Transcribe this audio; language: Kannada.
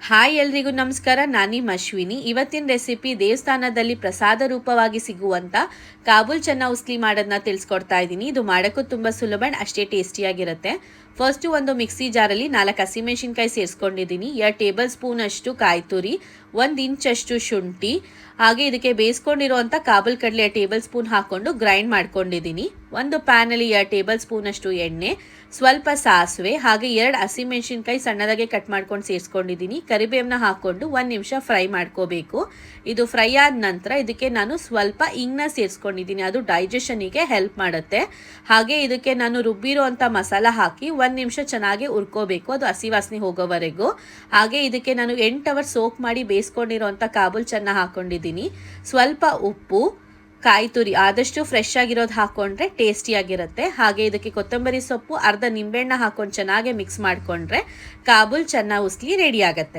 ಹಾಯ್ ಎಲ್ರಿಗೂ ನಮಸ್ಕಾರ. ನಾನು ನಿಮ್ಮ ಅಶ್ವಿನಿ. ಇವತ್ತಿನ ರೆಸಿಪಿ ದೇವಸ್ಥಾನದಲ್ಲಿ ಪ್ರಸಾದ ರೂಪವಾಗಿ ಸಿಗುವಂಥ ಕಾಬೂಲ್ ಚೆನ್ನ ಉಸ್ಲಿ ಮಾಡೋದನ್ನ ತಿಳಿಸ್ಕೊಡ್ತಾ ಇದ್ದೀನಿ. ಇದು ಮಾಡೋಕ್ಕೂ ತುಂಬ ಸುಲಭ ಆ್ಯಂಡ್ ಅಷ್ಟೇ ಟೇಸ್ಟಿಯಾಗಿರುತ್ತೆ. ಫಸ್ಟು ಒಂದು ಮಿಕ್ಸಿ ಜಾರಲ್ಲಿ 4 ಹಸಿಮೆಣಸಿನ್ಕಾಯಿ ಸೇರಿಸ್ಕೊಂಡಿದ್ದೀನಿ. 2 ಟೇಬಲ್ ಸ್ಪೂನ್ ಅಷ್ಟು ಕಾಯಿ ತುರಿ, 1 ಇಂಚಷ್ಟು ಶುಂಠಿ, ಹಾಗೆ ಇದಕ್ಕೆ ಬೇಯಿಸ್ಕೊಂಡಿರುವಂಥ ಕಾಬೂಲ್ ಕಡಲೆ 2 ಟೇಬಲ್ ಸ್ಪೂನ್ ಹಾಕ್ಕೊಂಡು ಗ್ರೈಂಡ್ ಮಾಡ್ಕೊಂಡಿದ್ದೀನಿ. ಒಂದು ಪ್ಯಾನಲ್ಲಿ 2 ಟೇಬಲ್ ಸ್ಪೂನ್ ಅಷ್ಟು ಎಣ್ಣೆ, ಸ್ವಲ್ಪ ಸಾಸಿವೆ, ಹಾಗೆ 2 ಹಸಿಮೆಣಸಿನ್ಕಾಯಿ ಸಣ್ಣದಾಗೆ ಕಟ್ ಮಾಡ್ಕೊಂಡು ಸೇರಿಸ್ಕೊಂಡಿದ್ದೀನಿ. ಕರಿಬೇವನ್ನ ಹಾಕ್ಕೊಂಡು 1 ನಿಮಿಷ ಫ್ರೈ ಮಾಡ್ಕೋಬೇಕು. ಇದು ಫ್ರೈ ಆದ ನಂತರ ಇದಕ್ಕೆ ನಾನು ಸ್ವಲ್ಪ ಇಂಗನ್ನ ಸೇರಿಸ್ಕೊಂಡಿದ್ದೀನಿ. ಅದು ಡೈಜೆಷನಿಗೆ ಹೆಲ್ಪ್ ಮಾಡುತ್ತೆ. ಹಾಗೆ ಇದಕ್ಕೆ ನಾನು ರುಬ್ಬಿರುವಂಥ ಮಸಾಲ ಹಾಕಿ 1 ನಿಮಿಷ ಚೆನ್ನಾಗಿ ಹುರ್ಕೋಬೇಕು, ಅದು ಹಸಿ ವಾಸನೆ ಹೋಗೋವರೆಗೂ. ಹಾಗೆ ಇದಕ್ಕೆ ನಾನು 8 ಅವರ್ ಸೋಕ್ ಮಾಡಿ ಬೇಯಿಸ್ಕೊಂಡಿರೋಂಥ ಕಾಬೂಲ್ ಚೆನ್ನ ಹಾಕ್ಕೊಂಡಿದ್ದೀನಿ. ಸ್ವಲ್ಪ ಉಪ್ಪು, ಕಾಯಿ ತುರಿ ಆದಷ್ಟು ಫ್ರೆಶ್ ಆಗಿರೋದು ಹಾಕ್ಕೊಂಡ್ರೆ ಟೇಸ್ಟಿಯಾಗಿರುತ್ತೆ. ಹಾಗೆ ಇದಕ್ಕೆ ಕೊತ್ತಂಬರಿ ಸೊಪ್ಪು, ಅರ್ಧ ನಿಂಬೆಹಣ್ಣ ಹಾಕ್ಕೊಂಡು ಚೆನ್ನಾಗಿ ಮಿಕ್ಸ್ ಮಾಡಿಕೊಂಡ್ರೆ ಕಾಬೂಲ್ ಚೆನ್ನ ಉಸ್ಲಿ ರೆಡಿ ಆಗುತ್ತೆ.